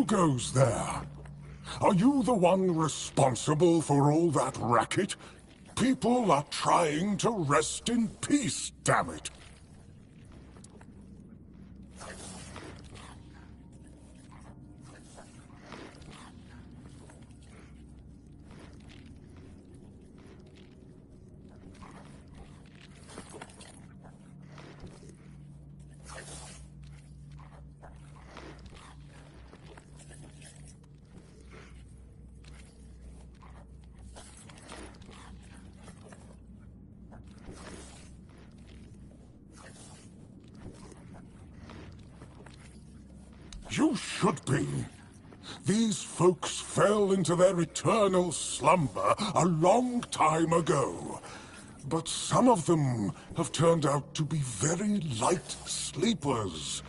Who goes there? Are you the one responsible for all that racket? People are trying to rest in peace, damn it! You should be. These folks fell into their eternal slumber a long time ago. But some of them have turned out to be very light sleepers.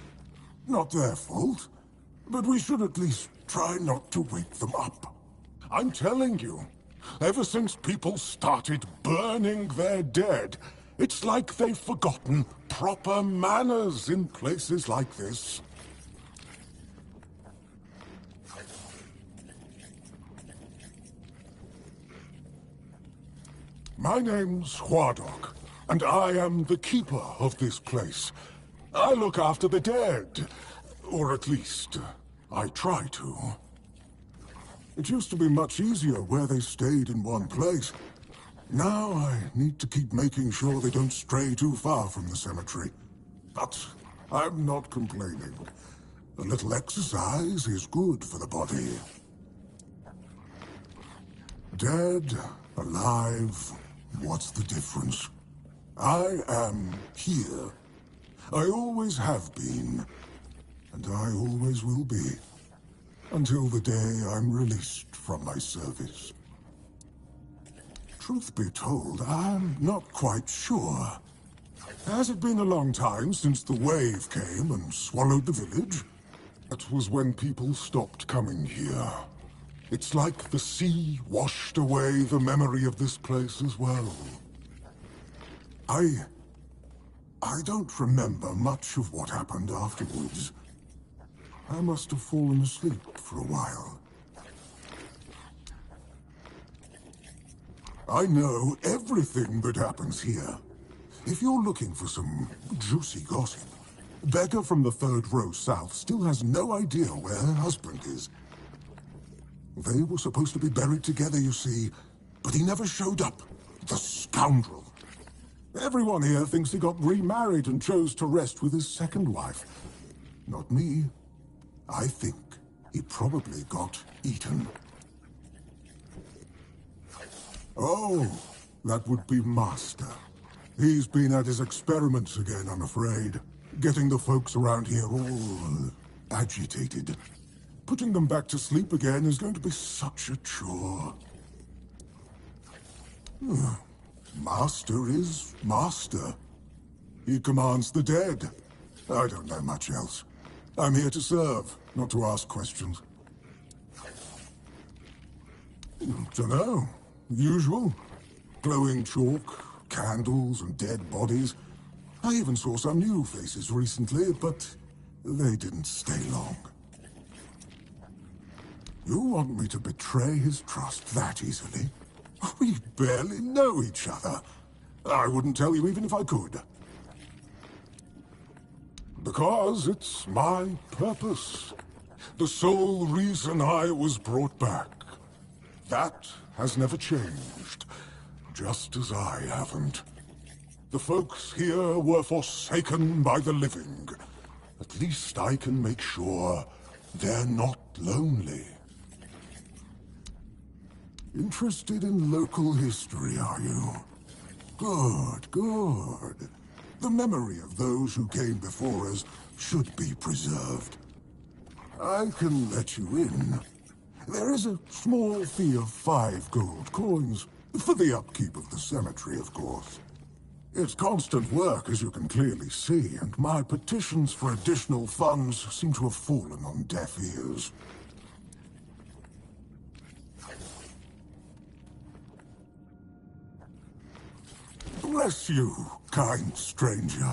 Not their fault, but we should at least try not to wake them up. I'm telling you, ever since people started burning their dead, it's like they've forgotten proper manners in places like this. My name's Huardok, and I am the keeper of this place. I look after the dead, or at least, I try to. It used to be much easier where they stayed in one place. Now I need to keep making sure they don't stray too far from the cemetery. But I'm not complaining. A little exercise is good for the body. Dead, alive, what's the difference? I am here. I always have been, and I always will be, until the day I'm released from my service. Truth be told, I'm not quite sure. Has it been a long time since the wave came and swallowed the village? That was when people stopped coming here. It's like the sea washed away the memory of this place as well. I don't remember much of what happened afterwards. I must have fallen asleep for a while. I know everything that happens here. If you're looking for some juicy gossip, Beggar from the third row south still has no idea where her husband is. They were supposed to be buried together, you see, but he never showed up. The scoundrel. Everyone here thinks he got remarried and chose to rest with his second wife. Not me. I think he probably got eaten. Oh, that would be Master. He's been at his experiments again, I'm afraid. Getting the folks around here all agitated. Putting them back to sleep again is going to be such a chore. Master is Master. He commands the dead. I don't know much else. I'm here to serve, not to ask questions. Dunno. Usual. Glowing chalk, candles, and dead bodies. I even saw some new faces recently, but they didn't stay long. You want me to betray his trust that easily? We barely know each other. I wouldn't tell you even if I could. Because it's my purpose. The sole reason I was brought back. That has never changed. Just as I haven't. The folks here were forsaken by the living. At least I can make sure they're not lonely. Interested in local history, are you? Good, good. The memory of those who came before us should be preserved. I can let you in. There is a small fee of 5 gold coins, for the upkeep of the cemetery, of course. It's constant work, as you can clearly see, and my petitions for additional funds seem to have fallen on deaf ears. Bless you, kind stranger.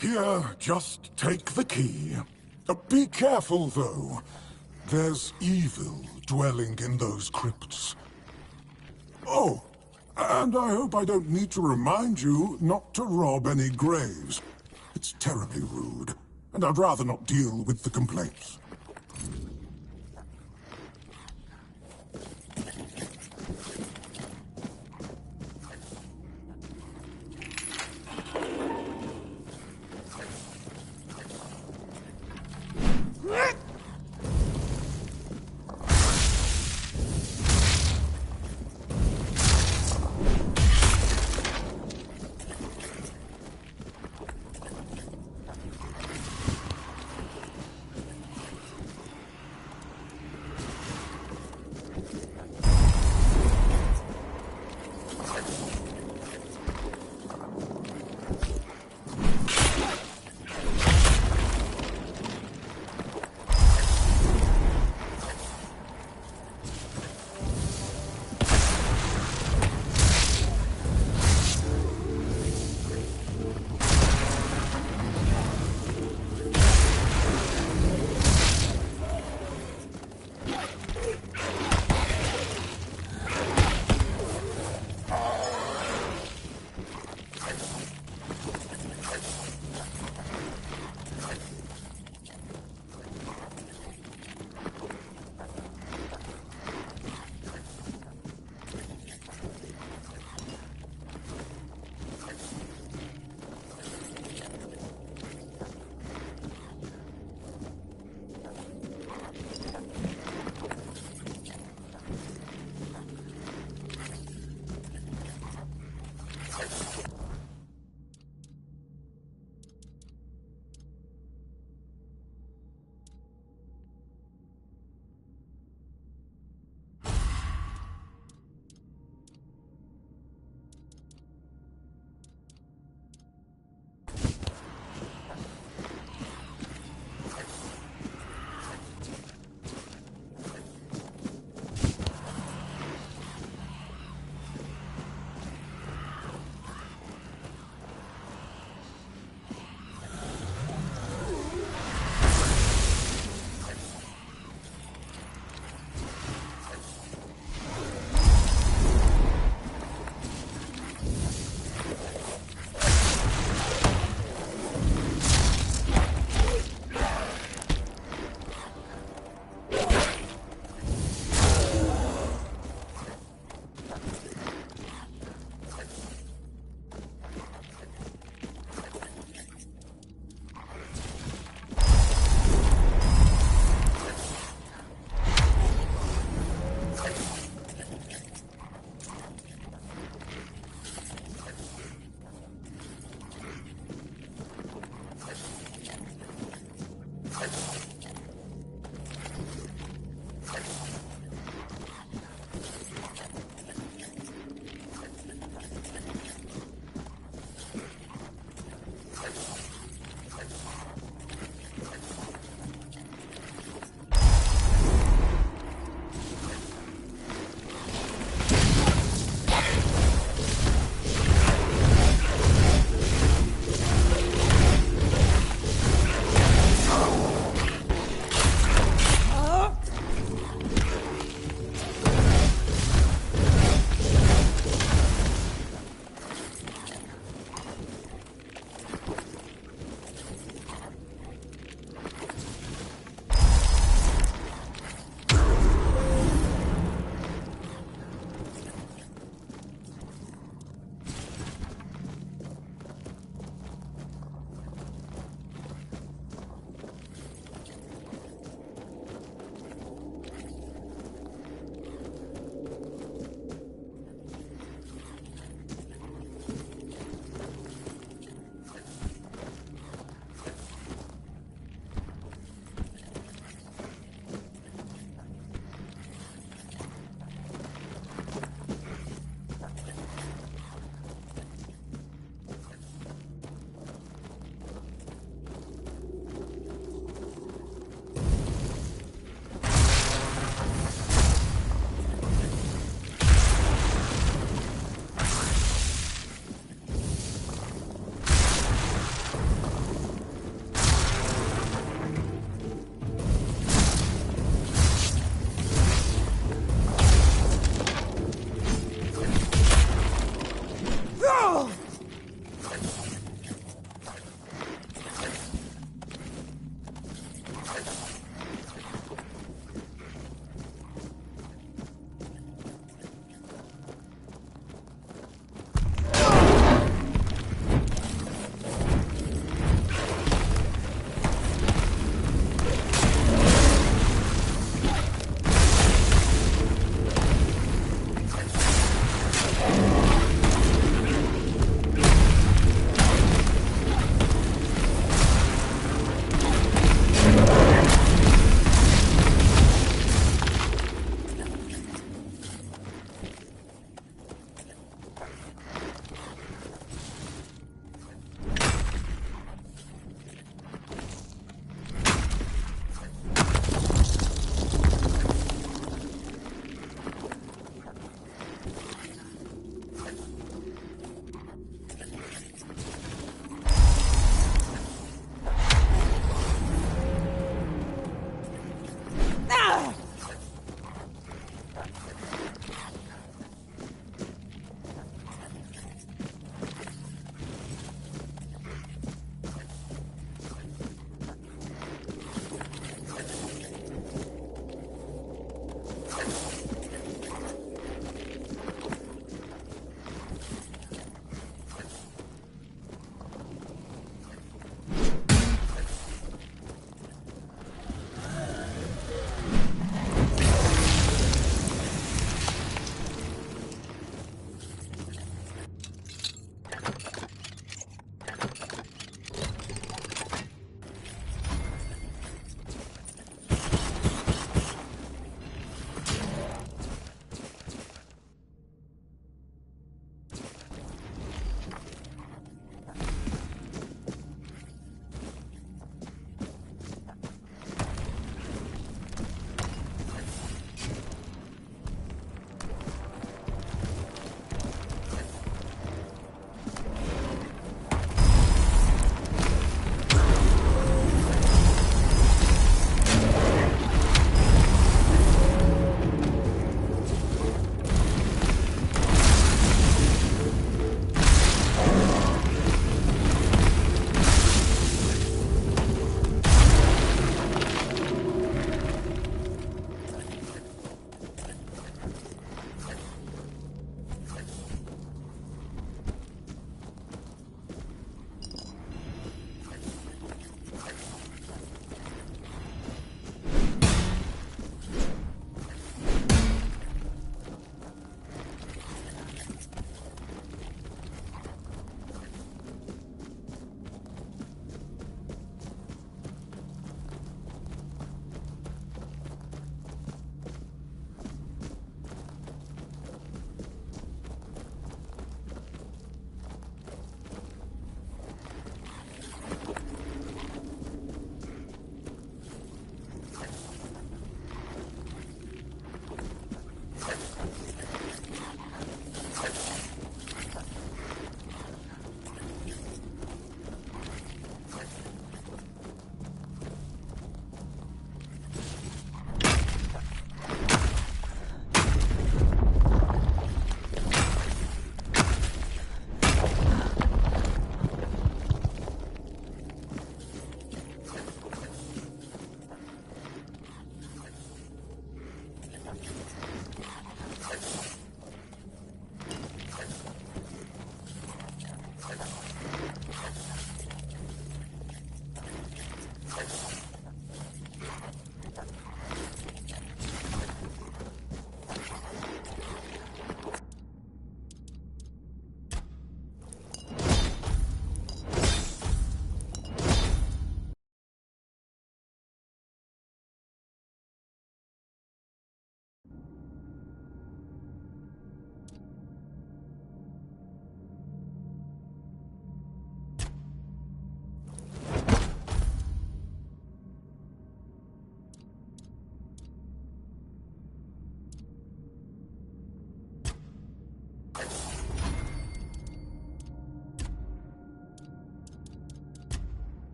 Here, just take the key. Be careful, though. There's evil dwelling in those crypts. Oh, and I hope I don't need to remind you not to rob any graves. It's terribly rude, and I'd rather not deal with the complaints.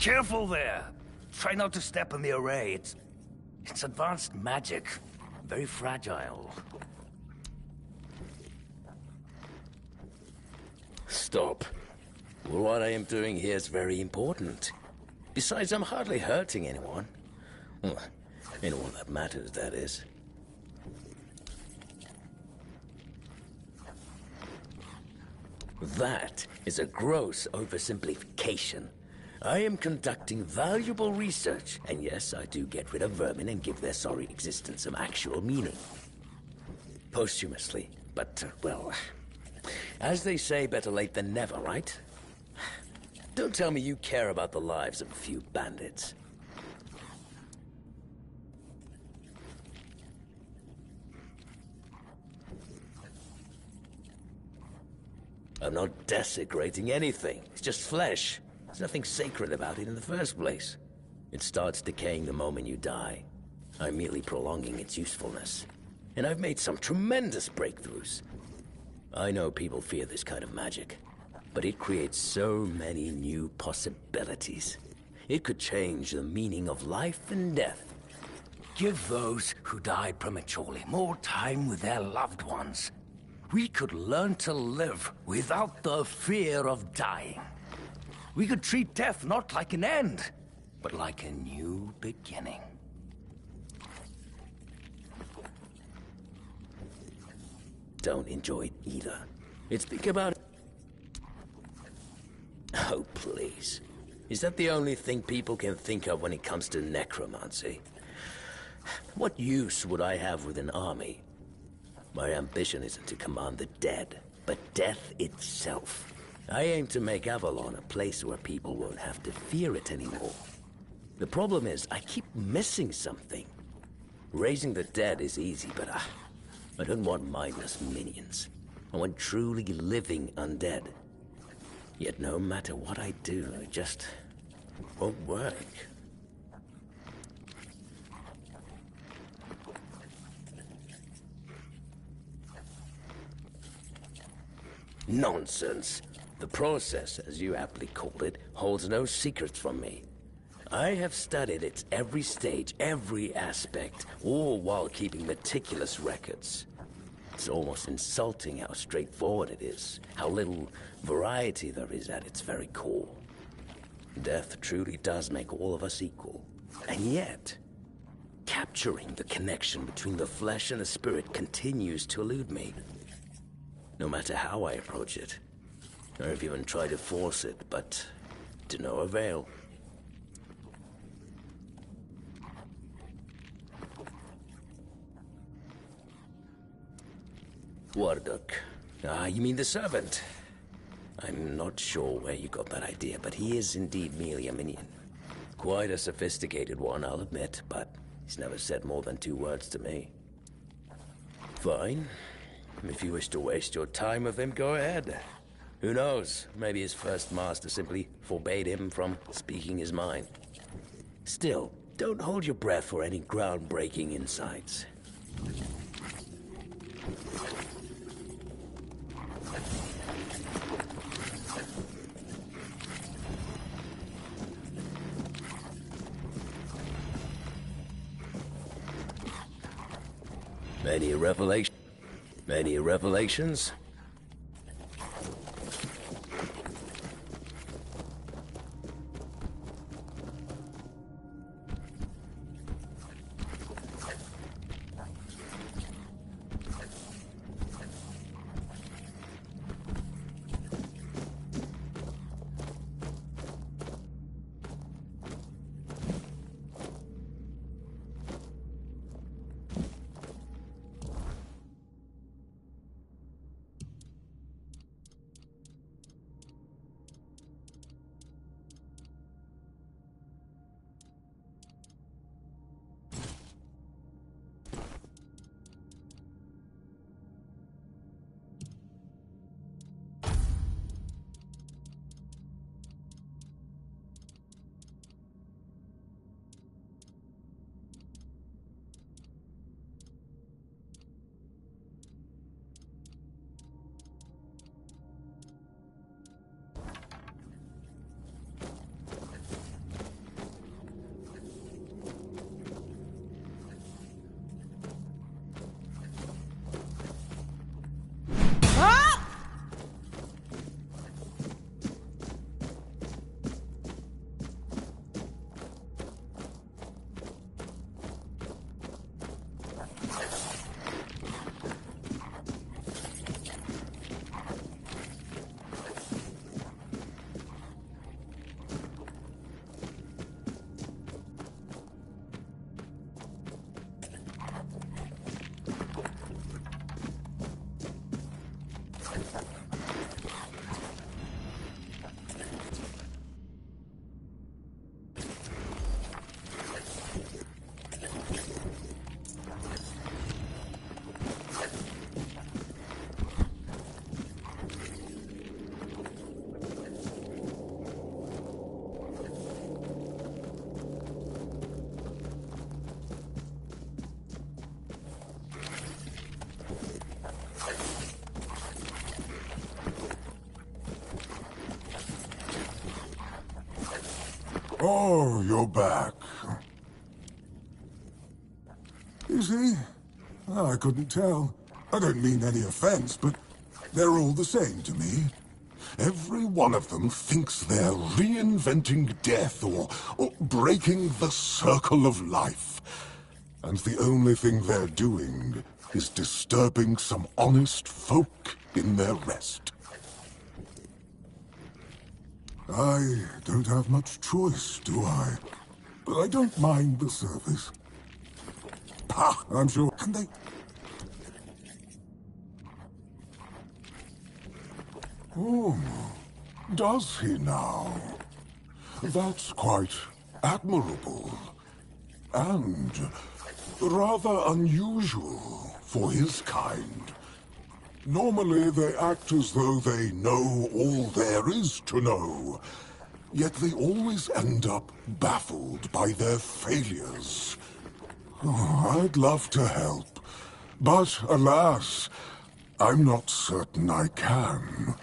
Careful there! Try not to step on the array. It's advanced magic. Very fragile. Stop. Well, what I am doing here is very important. Besides, I'm hardly hurting anyone. Well, anyone that matters, that is. That is a gross oversimplification. I am conducting valuable research, and yes, I do get rid of vermin and give their sorry existence some actual meaning. Posthumously, but, well, as they say, better late than never, right? Don't tell me you care about the lives of a few bandits. I'm not desecrating anything. It's just flesh. There's nothing sacred about it in the first place. It starts decaying the moment you die. I'm merely prolonging its usefulness. And I've made some tremendous breakthroughs. I know people fear this kind of magic, but it creates so many new possibilities. It could change the meaning of life and death. Give those who died prematurely more time with their loved ones. We could learn to live without the fear of dying. We could treat death not like an end, but like a new beginning. Don't enjoy it either. It's think about it. Oh, please. Is that the only thing people can think of when it comes to necromancy? What use would I have with an army? My ambition isn't to command the dead, but death itself. I aim to make Avalon a place where people won't have to fear it anymore. The problem is, I keep missing something. Raising the dead is easy, but I don't want mindless minions. I want truly living undead. Yet no matter what I do, it just won't work. Nonsense. The process, as you aptly called it, holds no secrets from me. I have studied its every stage, every aspect, all while keeping meticulous records. It's almost insulting how straightforward it is, how little variety there is at its very core. Death truly does make all of us equal. And yet, capturing the connection between the flesh and the spirit continues to elude me. No matter how I approach it. I've even tried to force it, but to no avail. Warduk. You mean the servant? I'm not sure where you got that idea, but he is indeed merely a minion. Quite a sophisticated one, I'll admit, but he's never said more than 2 words to me. Fine. If you wish to waste your time with him, go ahead. Who knows? Maybe his first master simply forbade him from speaking his mind. Still, don't hold your breath for any groundbreaking insights. Any revelations? Oh, you're back. Is he? I couldn't tell. I don't mean any offense, but they're all the same to me. Every one of them thinks they're reinventing death or breaking the circle of life. And the only thing they're doing is disturbing some honest folk in their rest. I don't have much choice, do I? But I don't mind the service. Pah, I'm sure. And they... Oh, does he now? That's quite admirable. And rather unusual for his kind. Normally they act as though they know all there is to know. Yet they always end up baffled by their failures. Oh, I'd love to help. But alas, I'm not certain I can.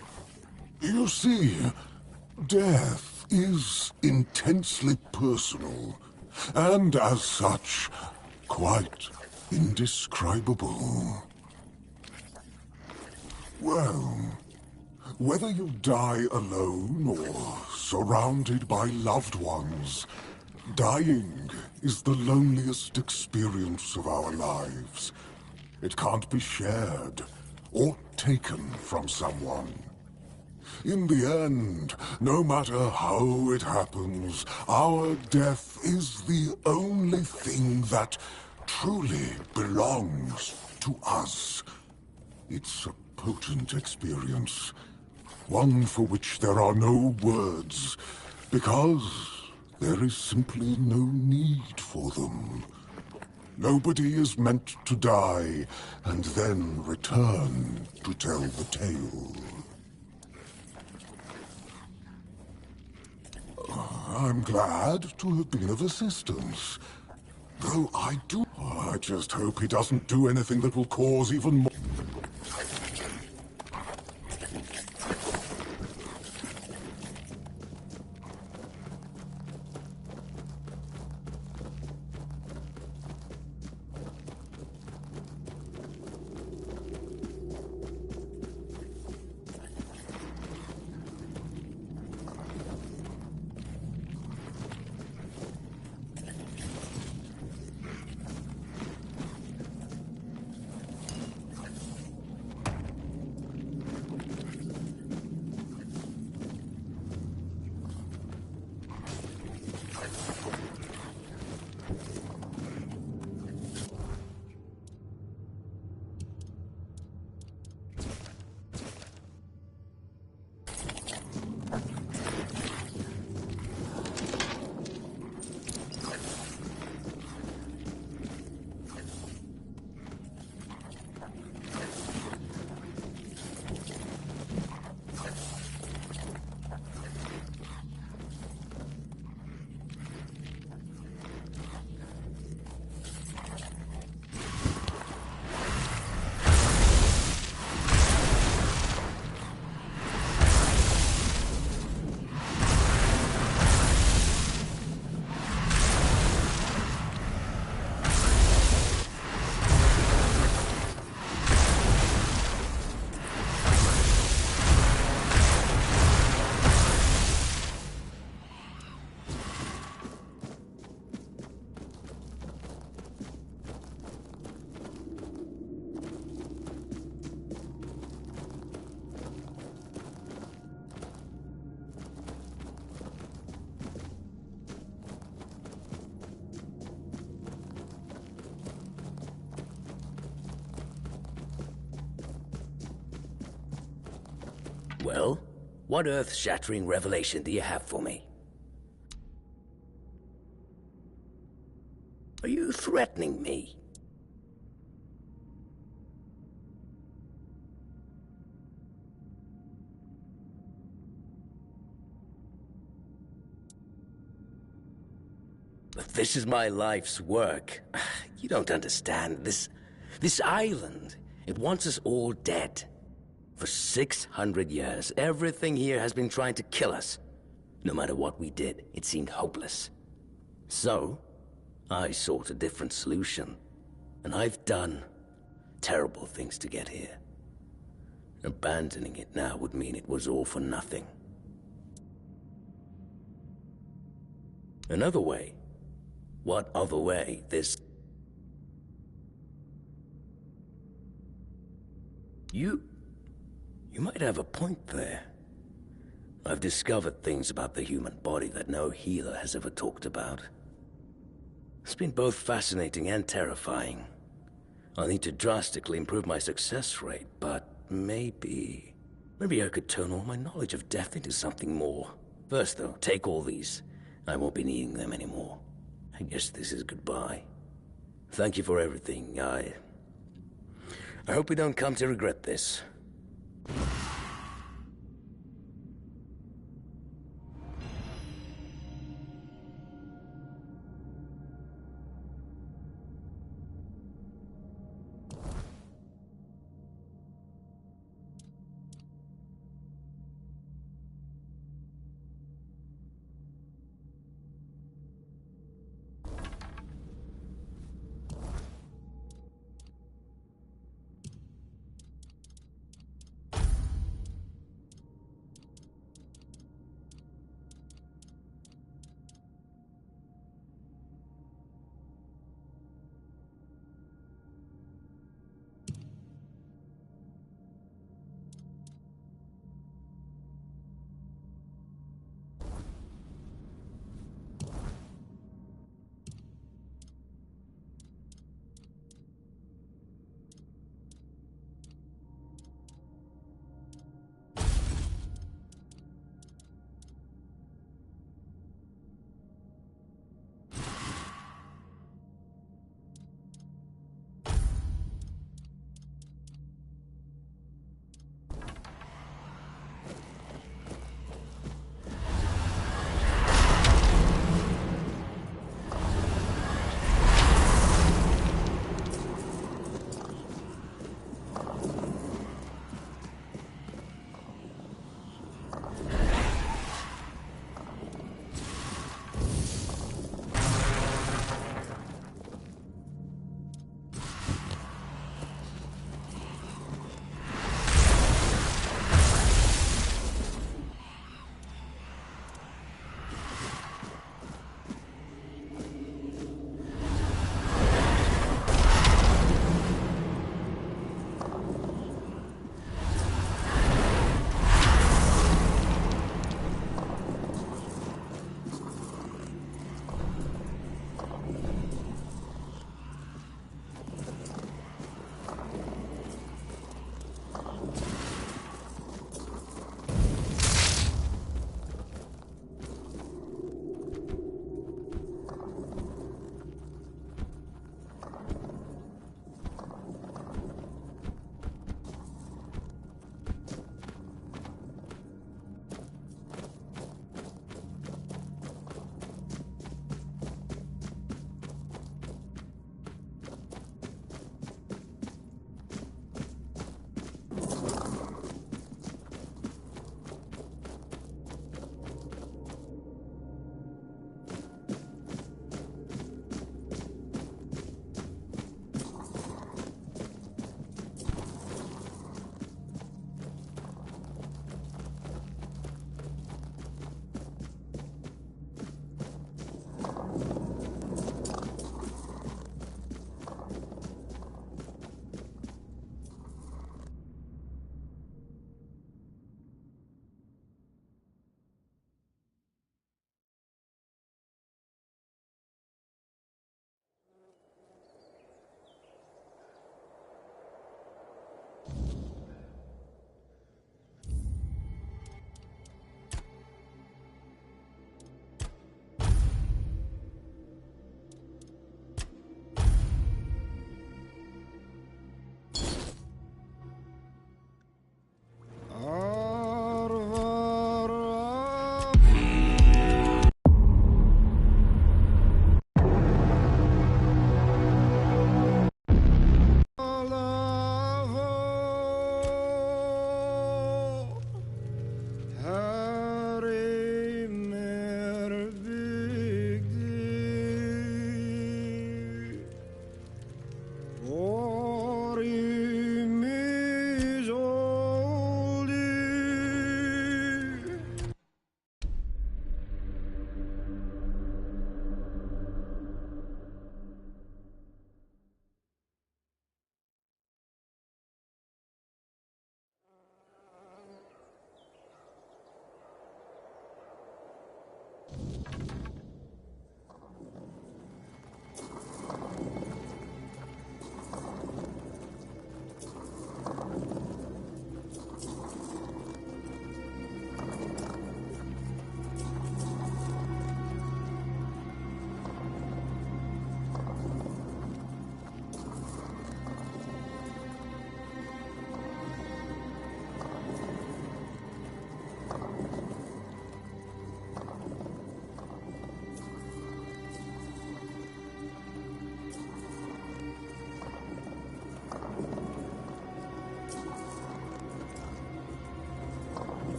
You see, death is intensely personal, and as such, quite indescribable. Well, whether you die alone or surrounded by loved ones, dying is the loneliest experience of our lives. It can't be shared or taken from someone. In the end, no matter how it happens, our death is the only thing that truly belongs to us. It's a potent experience, one for which there are no words, because there is simply no need for them. Nobody is meant to die and then return to tell the tale. I'm glad to have been of assistance. Though I just hope he doesn't do anything that will cause even more... Well, what earth-shattering revelation do you have for me? Are you threatening me? But this is my life's work. You don't understand. This island, it wants us all dead. For 600 years, everything here has been trying to kill us. No matter what we did, it seemed hopeless. So, I sought a different solution. And I've done terrible things to get here. Abandoning it now would mean it was all for nothing. Another way? What other way? You might have a point there. I've discovered things about the human body that no healer has ever talked about. It's been both fascinating and terrifying. I'll need to drastically improve my success rate, but maybe I could turn all my knowledge of death into something more. First though, take all these. I won't be needing them anymore. I guess this is goodbye. Thank you for everything. I hope we don't come to regret this.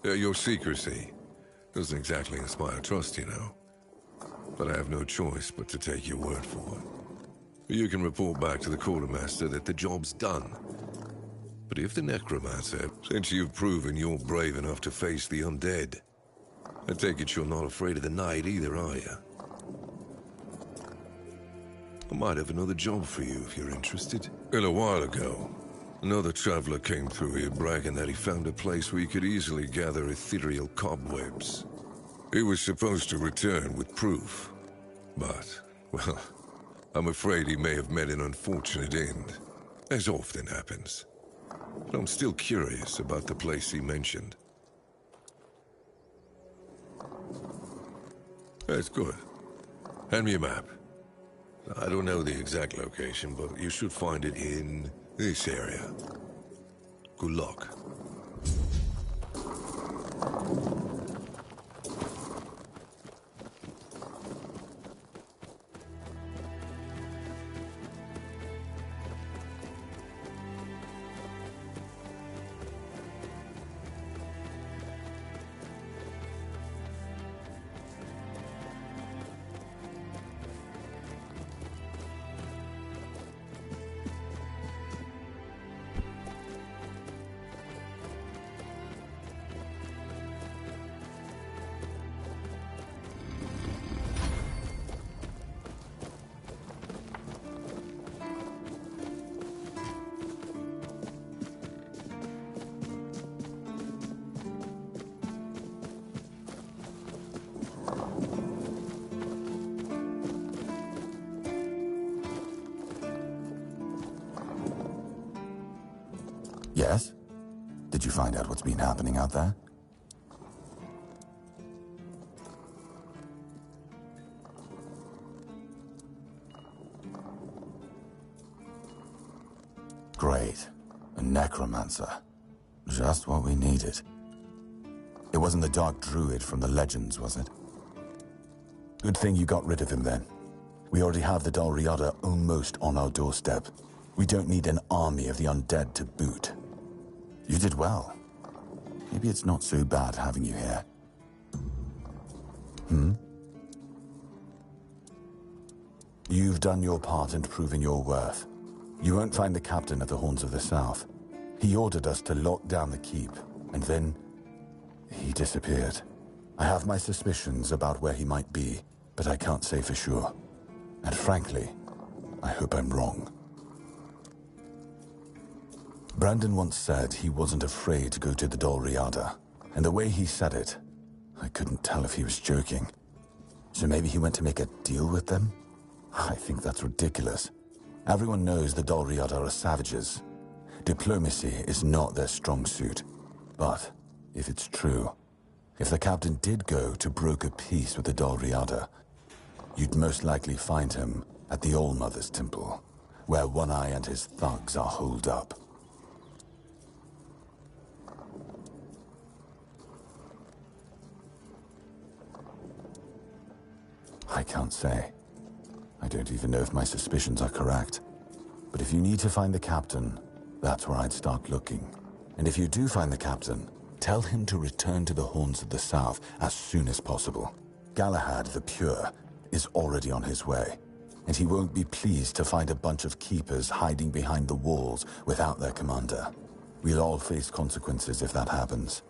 Your secrecy doesn't exactly inspire trust, you know. But I have no choice but to take your word for it. You can report back to the quartermaster that the job's done. But if the necromancer, since you've proven you're brave enough to face the undead, I take it you're not afraid of the night either, are you? I might have another job for you if you're interested. A little while ago, another traveler came through here bragging that he found a place where he could easily gather ethereal cobwebs. He was supposed to return with proof, but, well, I'm afraid he may have met an unfortunate end, as often happens. But I'm still curious about the place he mentioned. That's good. Hand me a map. I don't know the exact location, but you should find it in this area. Good luck. Yes? Did you find out what's been happening out there? Great. A necromancer. Just what we needed. It wasn't the dark druid from the legends, was it? Good thing you got rid of him then. We already have the Dol Riata almost on our doorstep. We don't need an army of the undead to boot. You did well. Maybe it's not so bad having you here. You've done your part in proving your worth. You won't find the captain at the Horns of the South. He ordered us to lock down the keep, and then he disappeared. I have my suspicions about where he might be, but I can't say for sure. And frankly, I hope I'm wrong. Brandon once said he wasn't afraid to go to the Dol Riata, and the way he said it, I couldn't tell if he was joking. So maybe he went to make a deal with them? I think that's ridiculous. Everyone knows the Dol Riata are savages. Diplomacy is not their strong suit. But if it's true, if the captain did go to broker peace with the Dol Riata, you'd most likely find him at the All-Mother's Temple, where One Eye and his thugs are holed up. I can't say. I don't even know if my suspicions are correct. But if you need to find the captain, that's where I'd start looking. And if you do find the captain, tell him to return to the Horns of the South as soon as possible. Galahad the Pure is already on his way, and he won't be pleased to find a bunch of keepers hiding behind the walls without their commander. We'll all face consequences if that happens.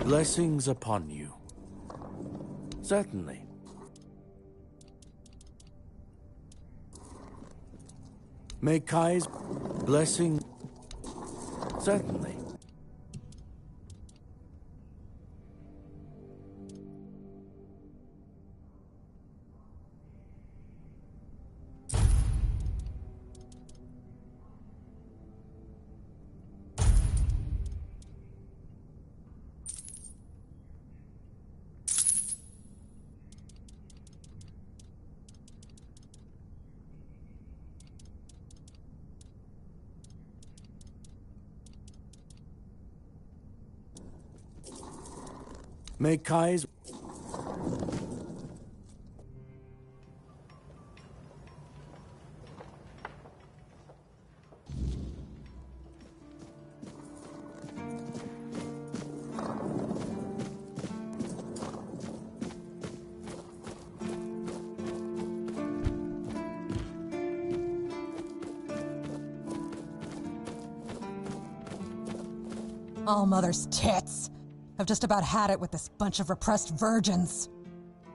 Blessings upon you. Certainly. May Kai's blessing... Certainly. May Kai's... All mother's tits. I've just about had it with this bunch of repressed virgins.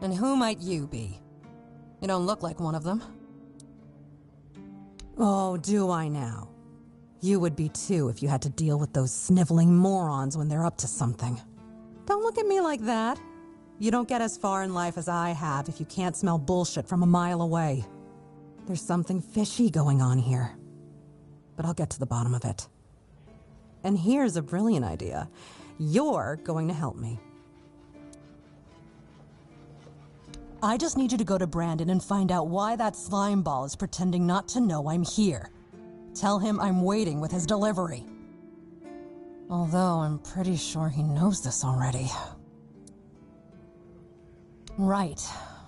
And who might you be? You don't look like one of them. Oh, do I now? You would be too if you had to deal with those sniveling morons when they're up to something. Don't look at me like that. You don't get as far in life as I have if you can't smell bullshit from a mile away. There's something fishy going on here. But I'll get to the bottom of it. And here's a brilliant idea. You're going to help me. I just need you to go to Brandon and find out why that slime ball is pretending not to know I'm here. Tell him I'm waiting with his delivery. Although I'm pretty sure he knows this already. Right.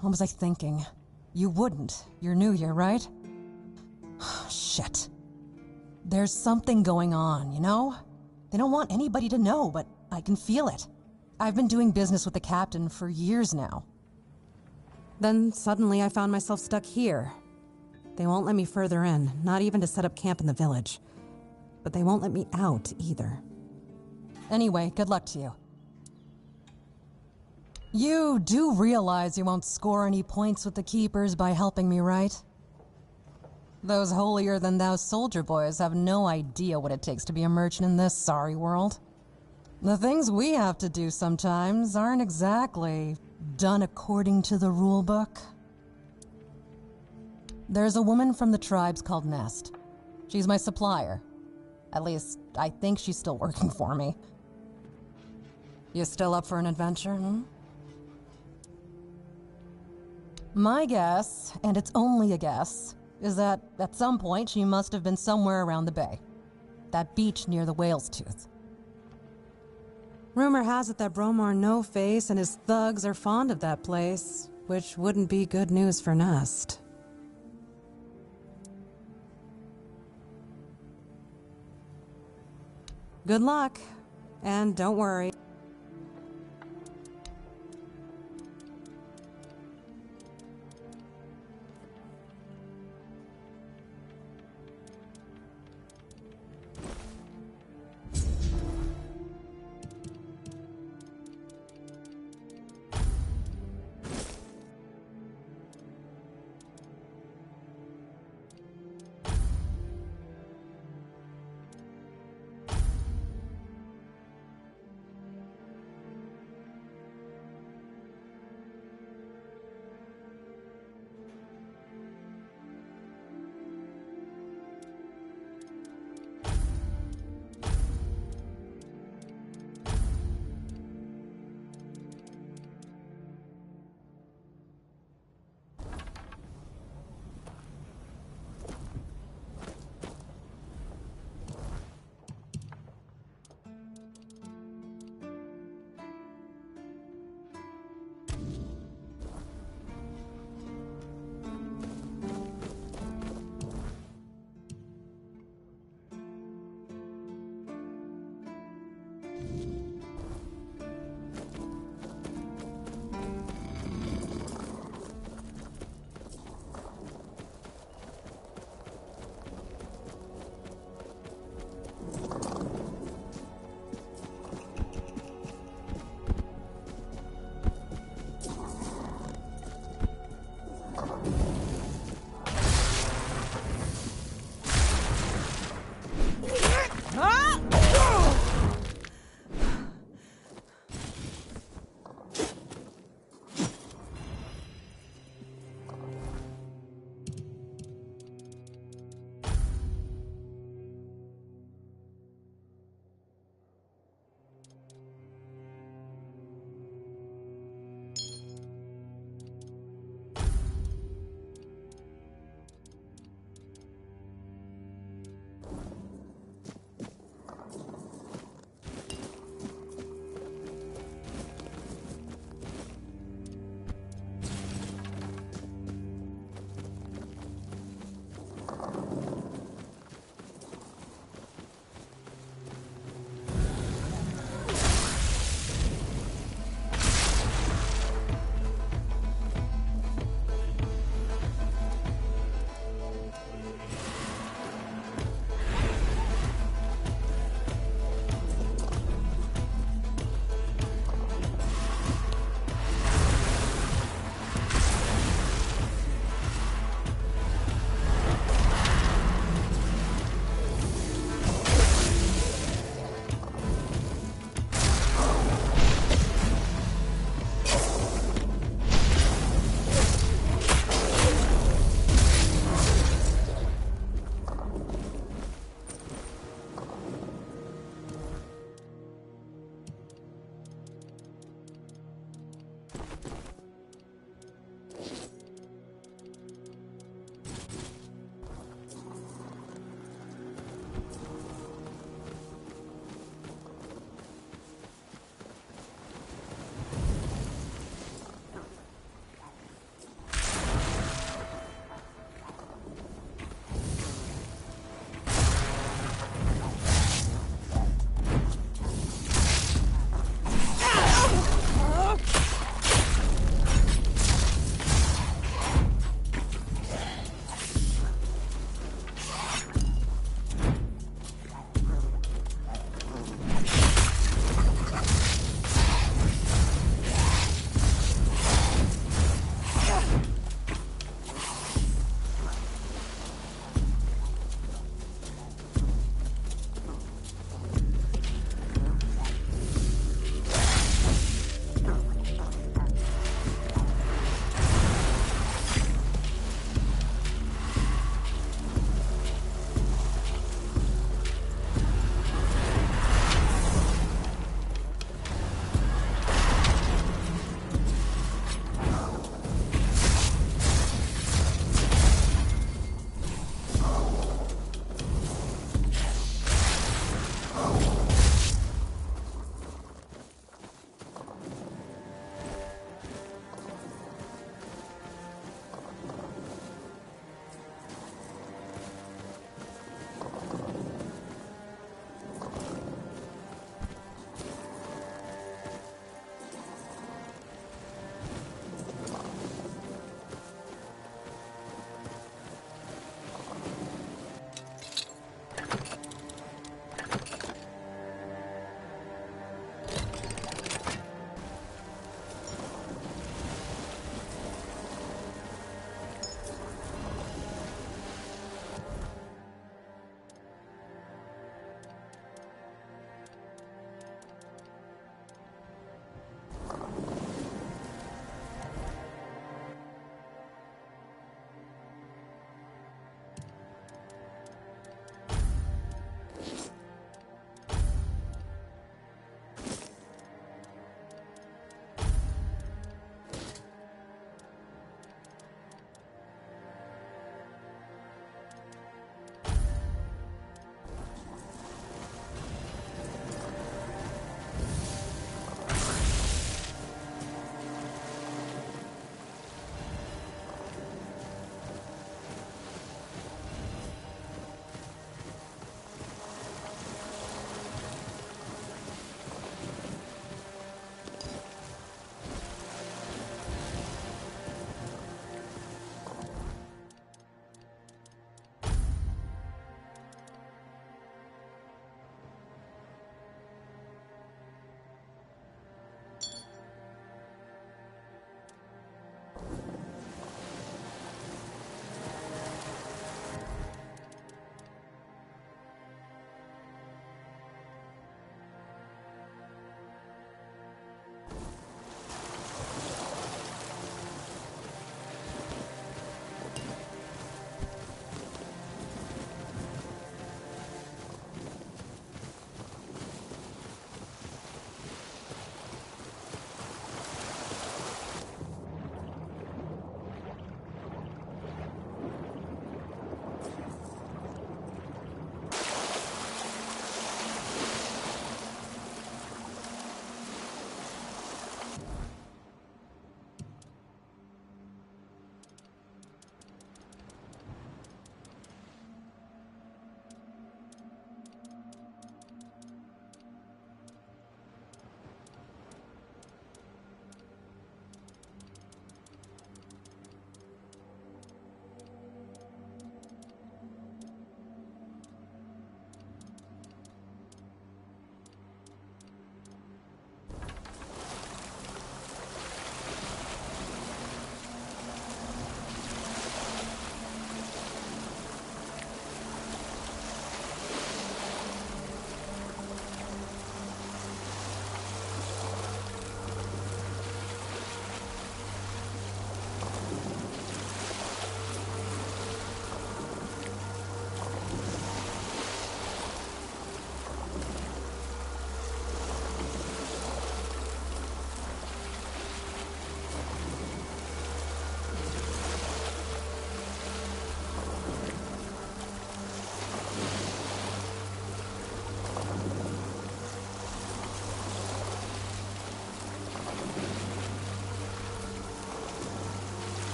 What was I thinking? You wouldn't. You're new here, right? Shit. There's something going on, you know? They don't want anybody to know, but I can feel it. I've been doing business with the captain for years now. Then suddenly I found myself stuck here. They won't let me further in, not even to set up camp in the village. But they won't let me out either. Anyway, good luck to you. You do realize you won't score any points with the Keepers by helping me, right? Those holier-than-thou soldier boys have no idea what it takes to be a merchant in this sorry world. The things we have to do sometimes aren't exactly done according to the rule book. There's a woman from the tribes called Nest. She's my supplier. At least, I think she's still working for me. You still up for an adventure, hmm? My guess, and it's only a guess, is that at some point she must have been somewhere around the bay. That beach near the Whale's Tooth. Rumor has it that Bromar No-Face and his thugs are fond of that place, which wouldn't be good news for Nest. Good luck, and don't worry.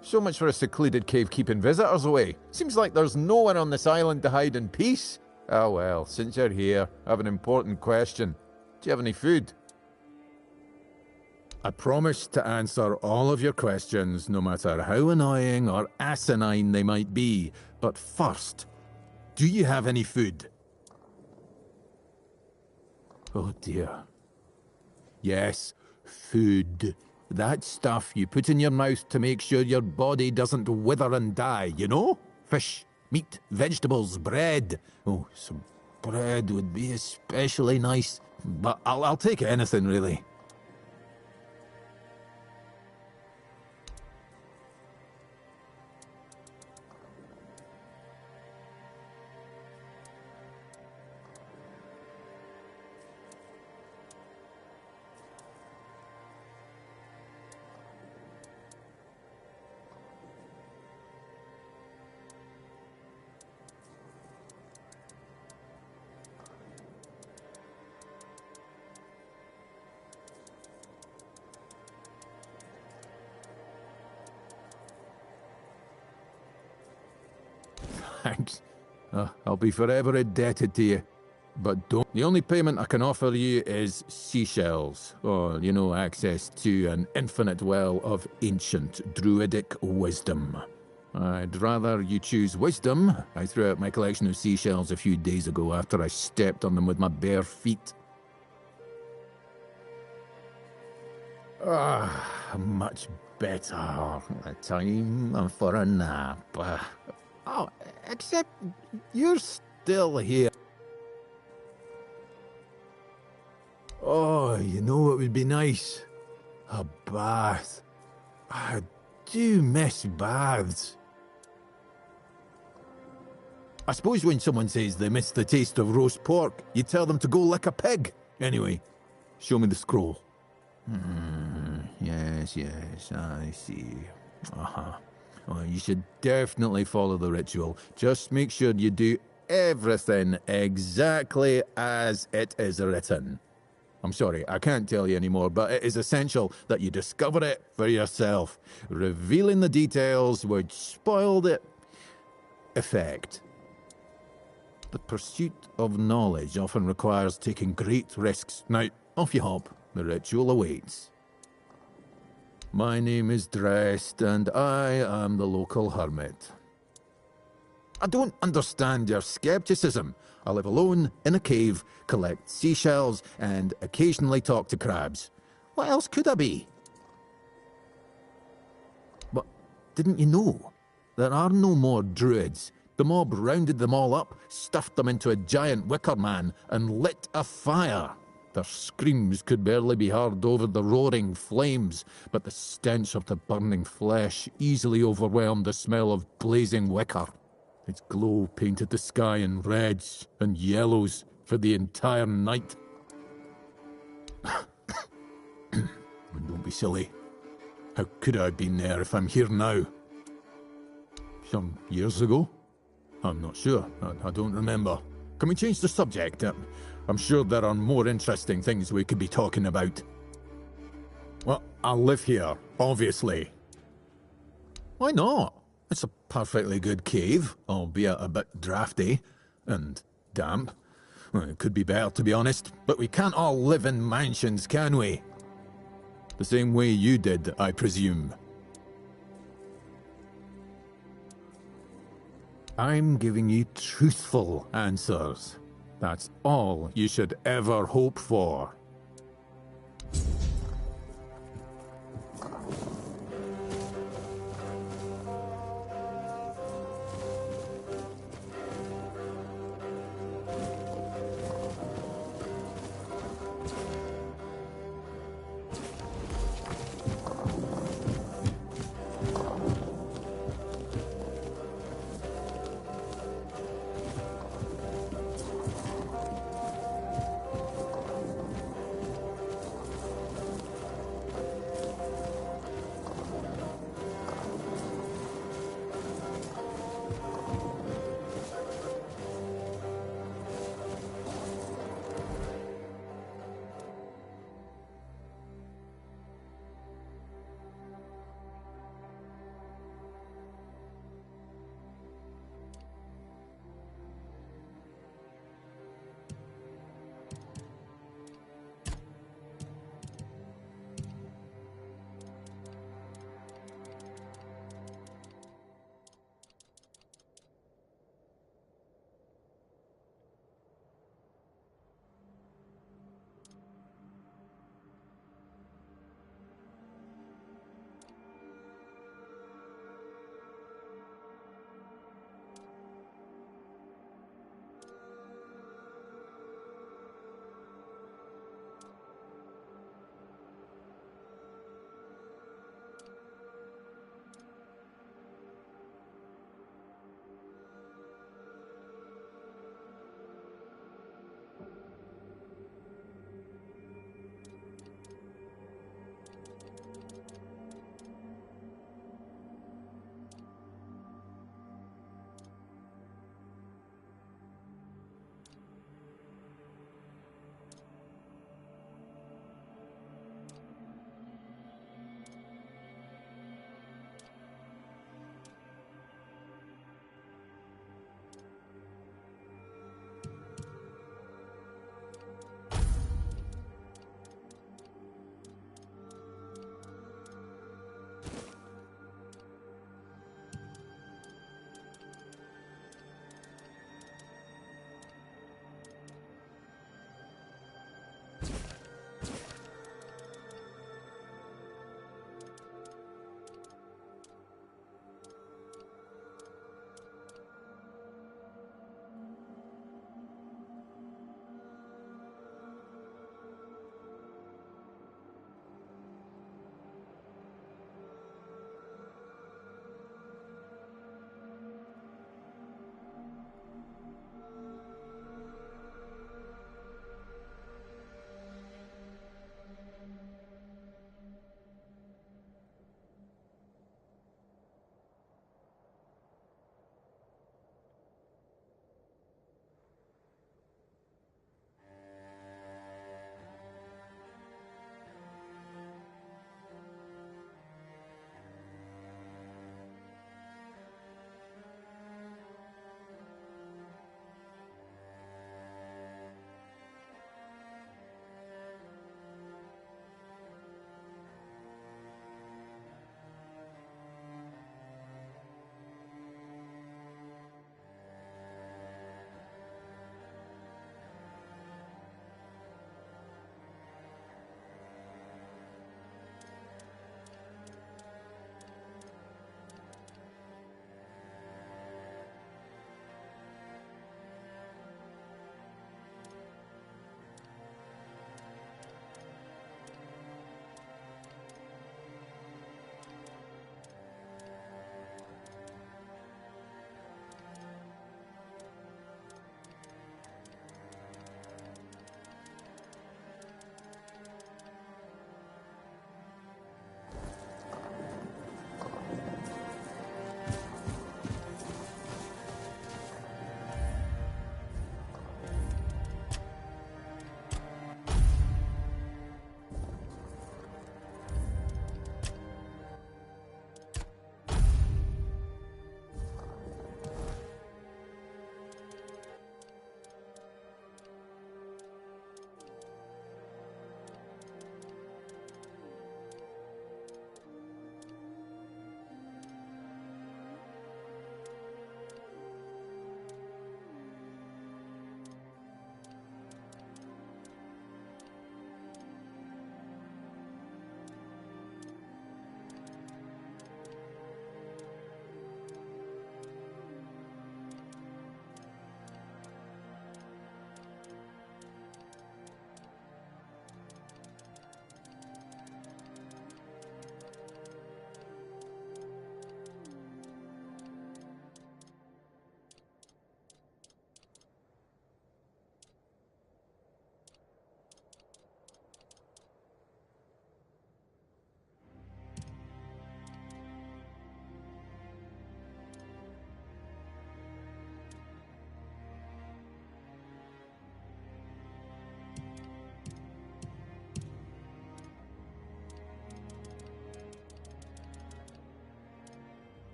So much for a secluded cave keeping visitors away. Seems like there's no one on this island to hide in peace. Ah well, since you're here, I have an important question. Do you have any food? I promise to answer all of your questions, no matter how annoying or asinine they might be. But first, do you have any food? Oh dear. Yes, food. That stuff you put in your mouth to make sure your body doesn't wither and die, you know? Fish, meat, vegetables, bread. Oh, some bread would be especially nice. But I'll take anything, really. Thanks. I'll be forever indebted to you. But don't. The only payment I can offer you is seashells. Or, you know, access to an infinite well of ancient druidic wisdom. I'd rather you choose wisdom. I threw out my collection of seashells a few days ago after I stepped on them with my bare feet. Much better. Time for a nap. Oh, except you're still here. Oh, you know what would be nice? A bath. I do miss baths. I suppose when someone says they miss the taste of roast pork, you tell them to go lick a pig. Anyway, show me the scroll. Yes, I see. Well, you should definitely follow the ritual. Just make sure you do everything exactly as it is written. I'm sorry, I can't tell you anymore, but it is essential that you discover it for yourself. Revealing the details would spoil the effect. The pursuit of knowledge often requires taking great risks. Now, off you hop. The ritual awaits. My name is Drest, and I am the local hermit. I don't understand your skepticism. I live alone, in a cave, collect seashells, and occasionally talk to crabs. What else could I be? But didn't you know? There are no more druids. The mob rounded them all up, stuffed them into a giant wicker man, and lit a fire. Their screams could barely be heard over the roaring flames, but the stench of the burning flesh easily overwhelmed the smell of blazing wicker. Its glow painted the sky in reds and yellows for the entire night. Don't be silly. How could I have been there if I'm here now? Some years ago? I'm not sure. I don't remember. Can we change the subject? I'm sure there are more interesting things we could be talking about. Well, I live here, obviously. Why not? It's a perfectly good cave, albeit a bit drafty and damp. Well, it could be better, to be honest, but we can't all live in mansions, can we? The same way you did, I presume. I'm giving you truthful answers. That's all you should ever hope for.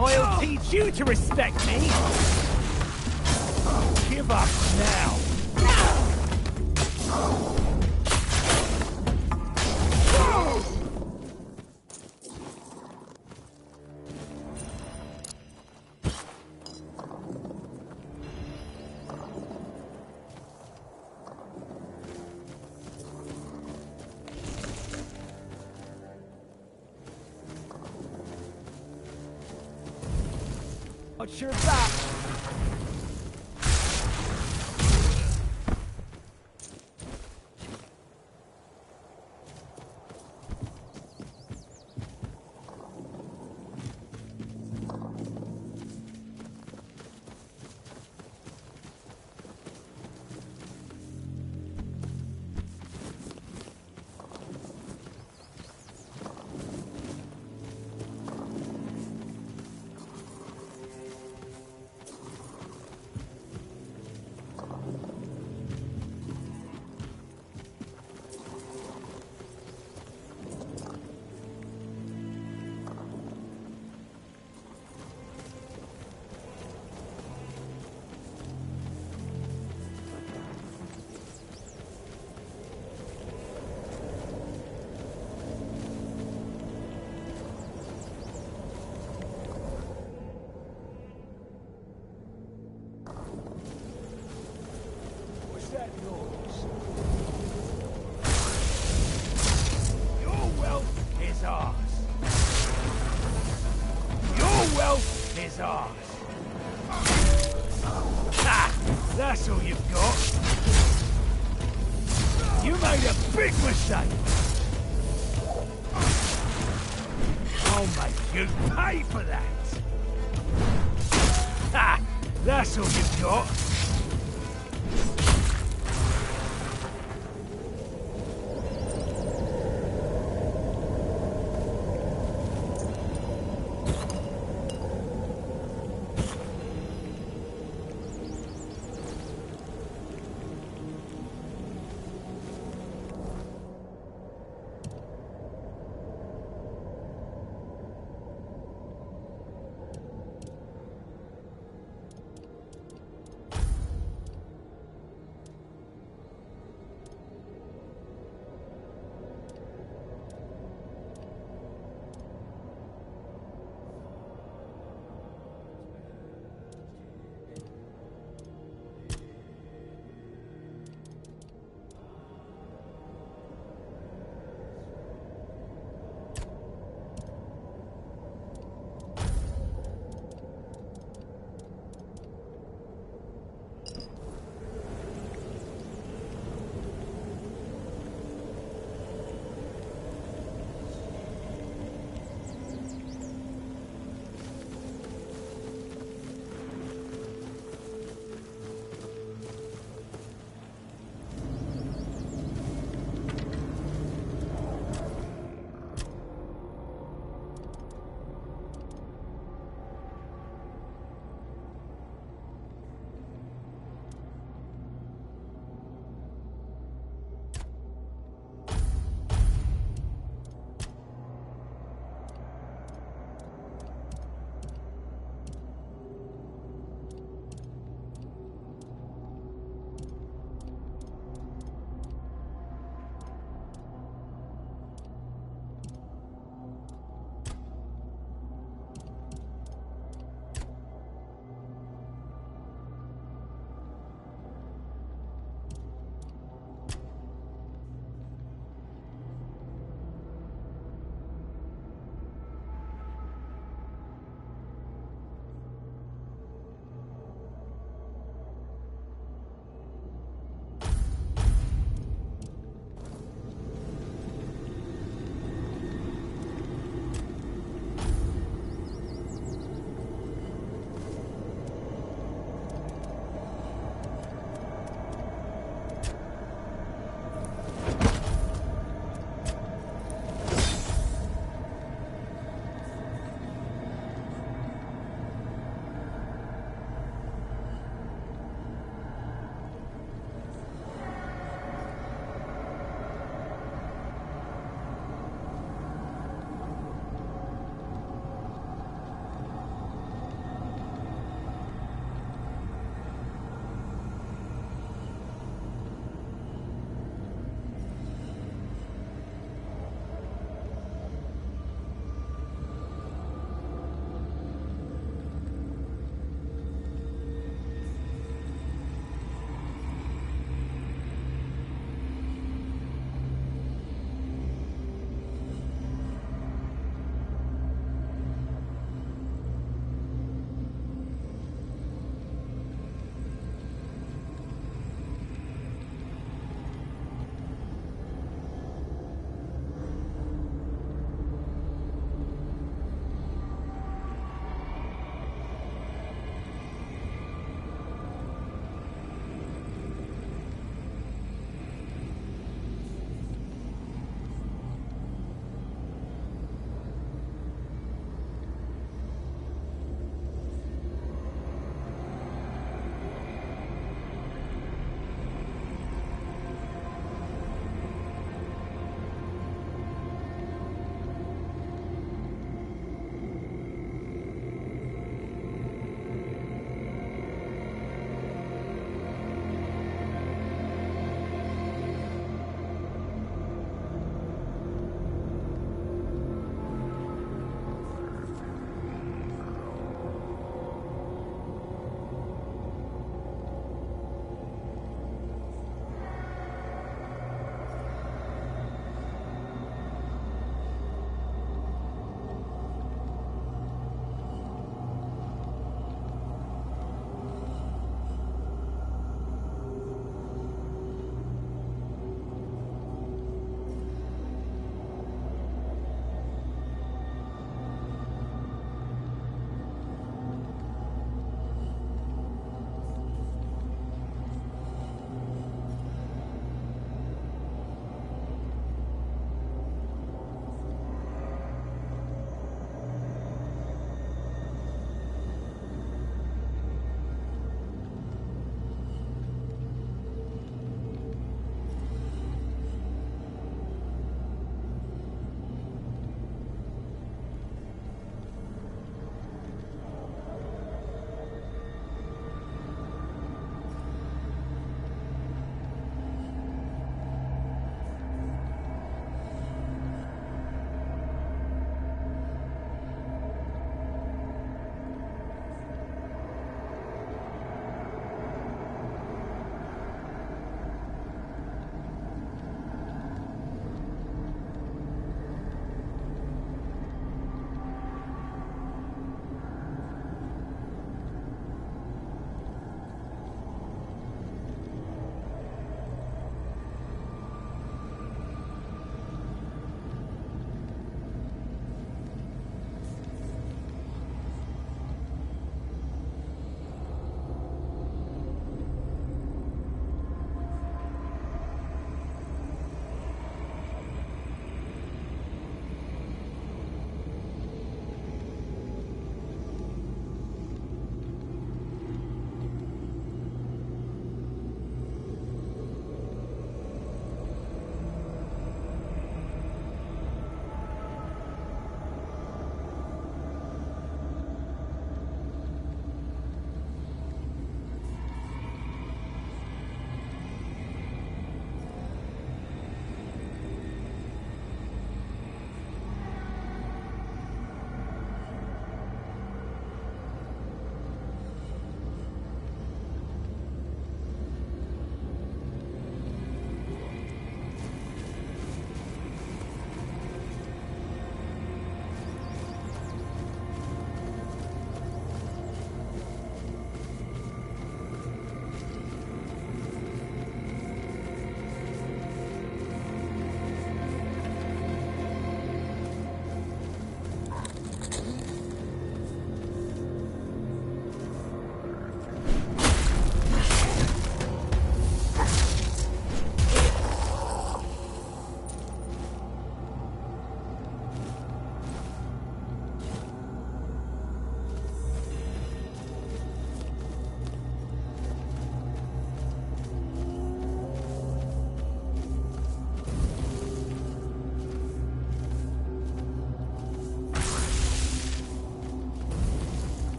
I'll teach you to respect me! Give up now! Watch your back! Is ours. Ha! That's all you've got. You made a big mistake. I'll make you pay for that. Ha! That's all you've got.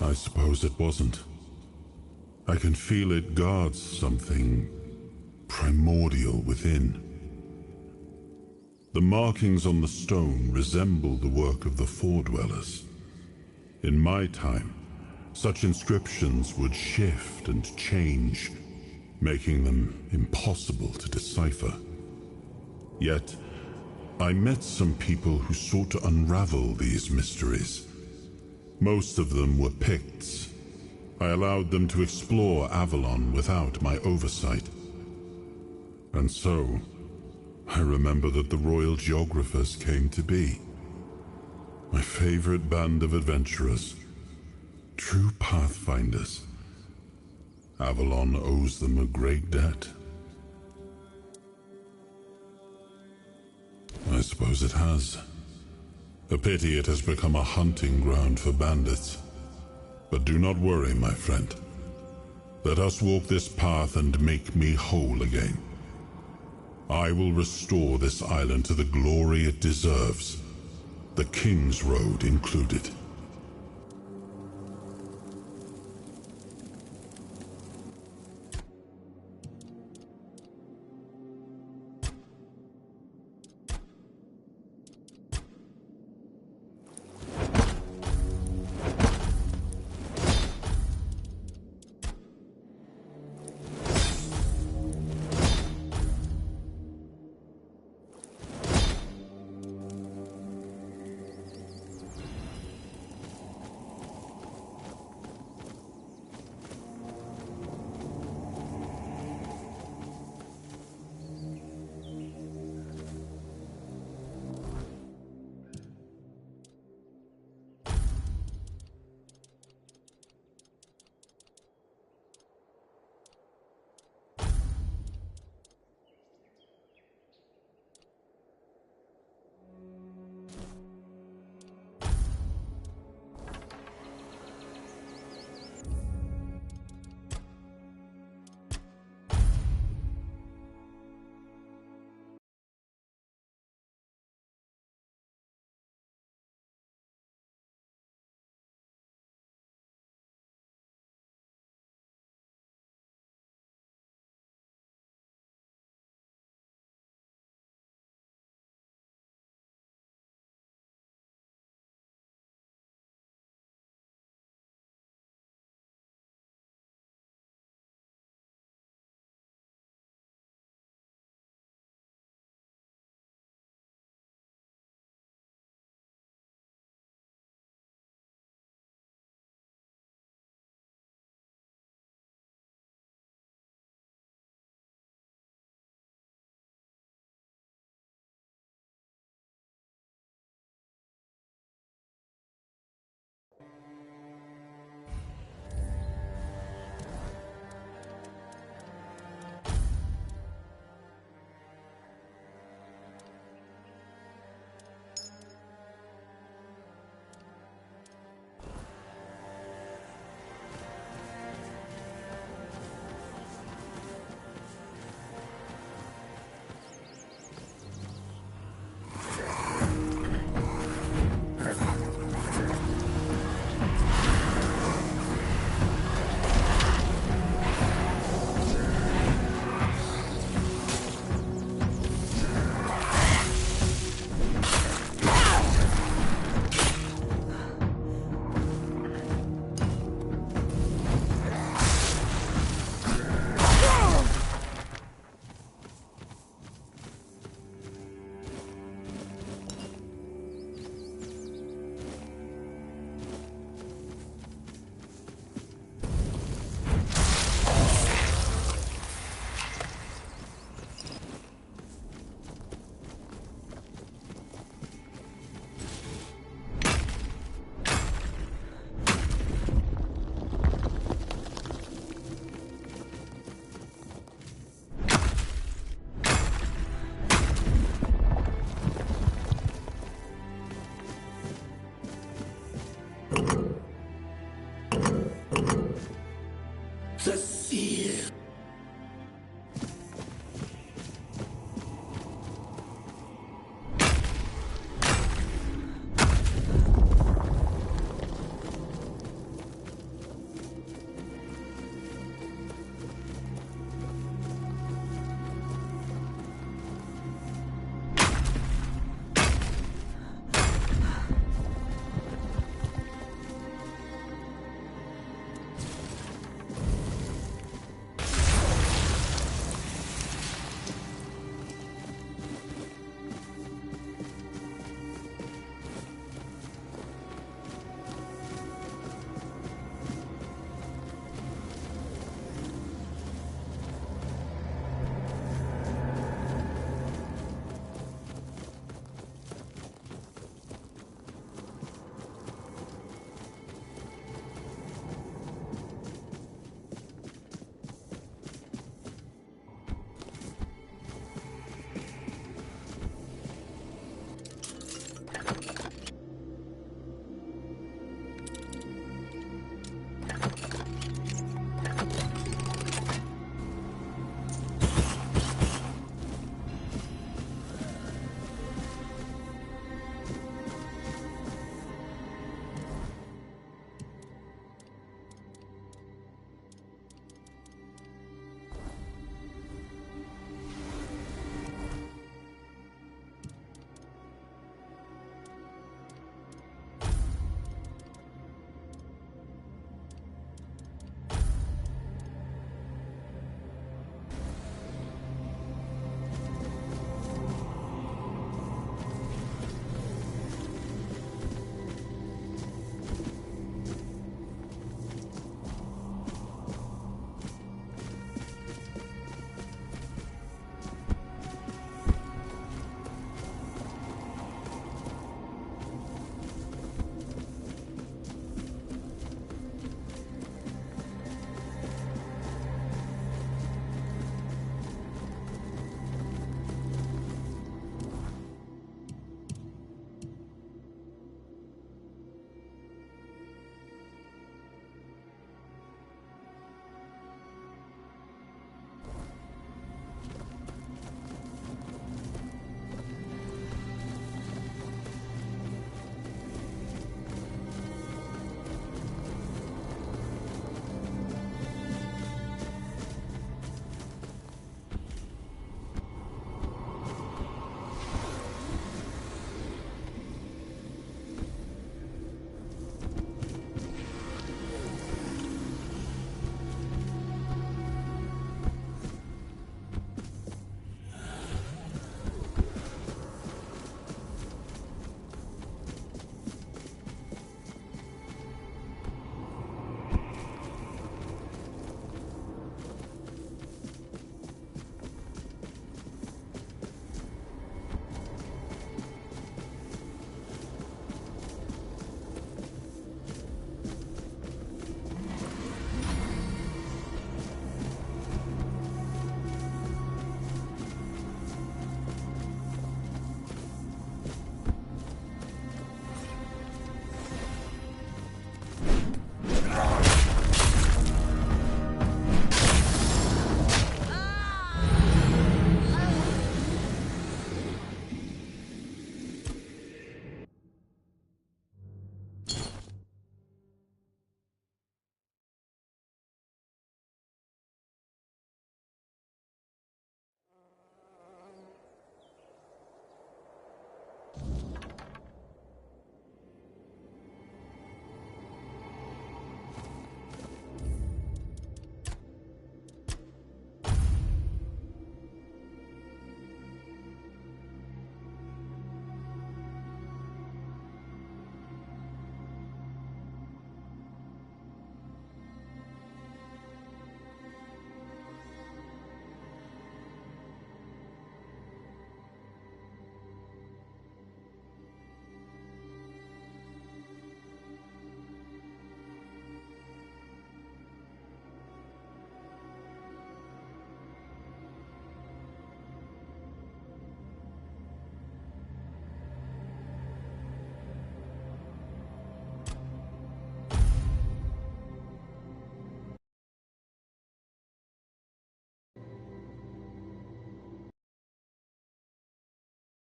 I suppose it wasn't. I can feel it guards something primordial within. The markings on the stone resemble the work of the Foredwellers. In my time, such inscriptions would shift and change, making them impossible to decipher. Yet, I met some people who sought to unravel these mysteries. Most of them were Picts. I allowed them to explore Avalon without my oversight. And so, I remember that the Royal Geographers came to be. My favorite band of adventurers. True pathfinders. Avalon owes them a great debt. I suppose it has. A pity it has become a hunting ground for bandits. But do not worry, my friend. Let us walk this path and make me whole again. I will restore this island to the glory it deserves, the King's Road included.